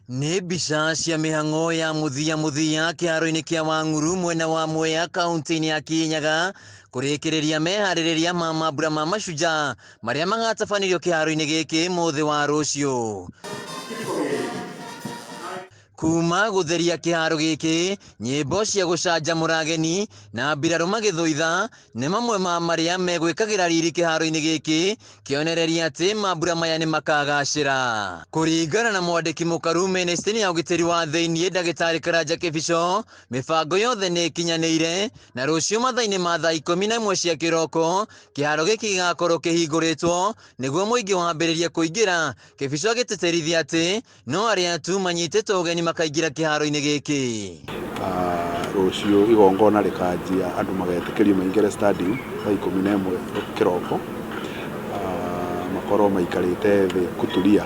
Nĩ mbica cia mĩhang'o ya mũthia kĩharo-inĩ kĩa Wang'uru mwena wa Mwea kaunti-inĩ ya Kirinyaga kũrĩkĩrĩria meharĩrĩria ma mambura ma Mashujaa marĩa magatabanirio kĩharo-inĩ gĩkĩ mũthĩ wa rũciũ. Kuma gũtheria kĩharo gĩkĩ, nyĩmbo cia gũcanjamũra ageni na mbirarũ magĩthũitha nĩ mamwe ma marĩa megwĩkagĩra riri kĩharo-inĩ gĩkĩ kĩonereria atĩ mambura maya nĩ makagacĩra. Kũringana na mwandĩki mũkaru mĩnĩcitĩ-inĩ ya ũgitĩri wa thĩinĩ Ndagĩtarĩ Karanja Kĩbico, mĩbango yothe nĩ ĩkinyanĩire na rũciũ mathaa-inĩ ma thaa 11 cia kĩroko kĩharo gĩkĩ gĩgakorwo kĩhingũrĩtwo nĩguo mũingĩ wambĩrĩrie kũingĩra. Kĩbico agĩtĩtĩrithia atĩ no arĩa tu manyitĩtwo ũgeni makaingĩra kĩharo-inĩ gĩkĩ. Rũciũ igongona rĩkanjia andũ magetĩkĩrio maingĩre stadium thaa 11 kĩroko, makorwo maikarĩte thĩ kuturia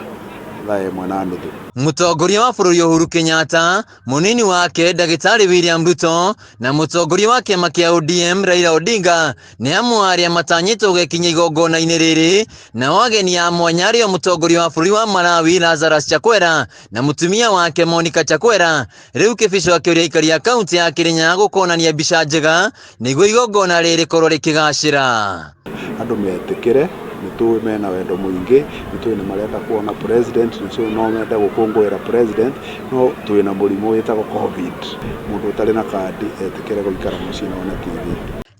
thaa 1:30. Mũtongoria wa bũrũri Uhuru Kenyatta, mũnini wake Ndagĩtarĩ William Ruto na mũtongoria wa kĩama kĩa ODM Raila Odinga nĩ amwe arĩa matanyĩtwo gũkinya igongona-inĩ rĩrĩ, nao ageni a mwanya arĩ o mũtongoria wa bũrũri wa Malawi Lazarus Chakwera na mũtumia wake Monica Chakwera. Rĩu Kĩbico akĩũria aikari a kaunti ya Kirinyaga gũkonania mbica njega nĩguo igongona rĩrĩ rĩkorwo rĩkĩgacĩra. Andũ metĩkĩre nĩtũĩ mena wendo mũingĩ, nĩtũĩ nĩ marenda kuona president, nĩtũĩ no menda gũkũngũĩra president, no twĩ na mũrimũ wĩtagwo COVID. Mũndũ ũtarĩ na kandi etĩkĩre gũikara mũciĩ na one TV.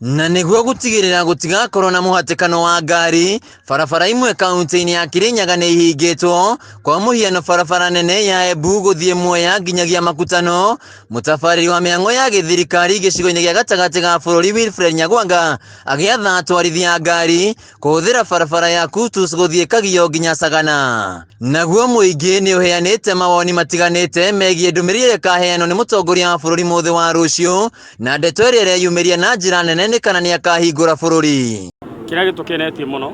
Na nĩguo gũtigĩrĩra gũtigakorwo na mũhatĩkano wa ngari, barabara imwe kaunti-inĩ ya Kirinyaga nĩ ihingĩtwo, kwa mũhiano barabara nene ya Embu gũthiĩ Mwea nginyagia Makutano. Mũtabarĩri wa mĩhang'o ya gĩthirikari gĩcigo-inĩ gĩa gatagatĩ ga bũrũri Wilfred Nyagwanga agĩatha atwarithia a ngari kũhũthĩra barabara ya Kutus gũthiĩ Kagio nginya Sagana. Naguo mũingĩ nĩ ũheanĩte mawoni matiganĩte megiĩ ndũmĩrĩri ĩkaheanwo nĩ mũtongoria wa bũrũri mũthĩ wa rũciũ, na ndeto ĩrĩa ĩreyumĩria na njĩra nene nĩ kana nĩ akahingũra bũrũri. Kĩrĩa gĩtũkenetie mũno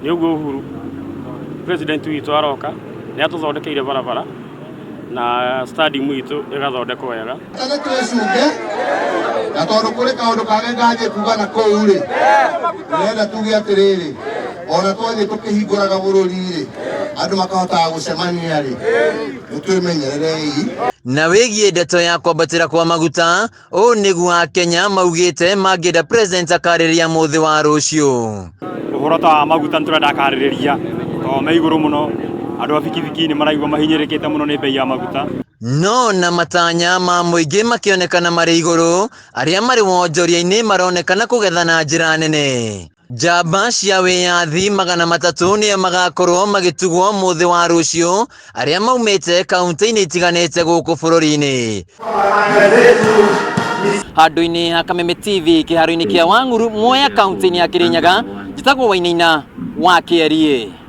nĩ ũguo Uhuru president witũ aroka nĩ atũthondekeire barabara na stadium witũ ĩgathondekwo wega. Na tondũ kũrĩ kaũndũ kangĩ ngathiĩ kuga na kũu rĩ, nĩenda tuge atĩrĩrĩ, ona twathiĩ tũkĩhingũraga bũrũri-rĩ, andũ makahotaga gũcemania rĩ, nĩtwĩmenyererei. Na wĩgiĩ ndeto ya kwambatĩra kwa maguta, ũũ nĩguo Akenya maugĩte mangĩenda president akarĩrĩria mũthĩ wa rũciũ. Ũhoro ta wa maguta nĩtũrenda akarĩrĩria tondũ me igũrũ mũno, andũ a bikibiki nĩ maraigua mahinyĩrĩkĩte mũno nĩ bei ya maguta. No na matanya ma mũingĩ makĩonekana marĩ igũrũ, arĩa marĩ wonjoria-inĩ maronekana kũgetha na njĩra nene. Njamba cia wĩyathi 300 nĩo magakorwo magĩtugwo mũthĩ wa rũciũ, arĩa maumĩte kaunti-inĩ itiganĩte gũkũ bũrũri-inĩ. Handũ-inĩ ha Kameme TV kĩharo-inĩ kĩa Wang'uru Mwea kaunti-inĩ ya Kirinyaga, njĩtagwo Wainaina wa KRA.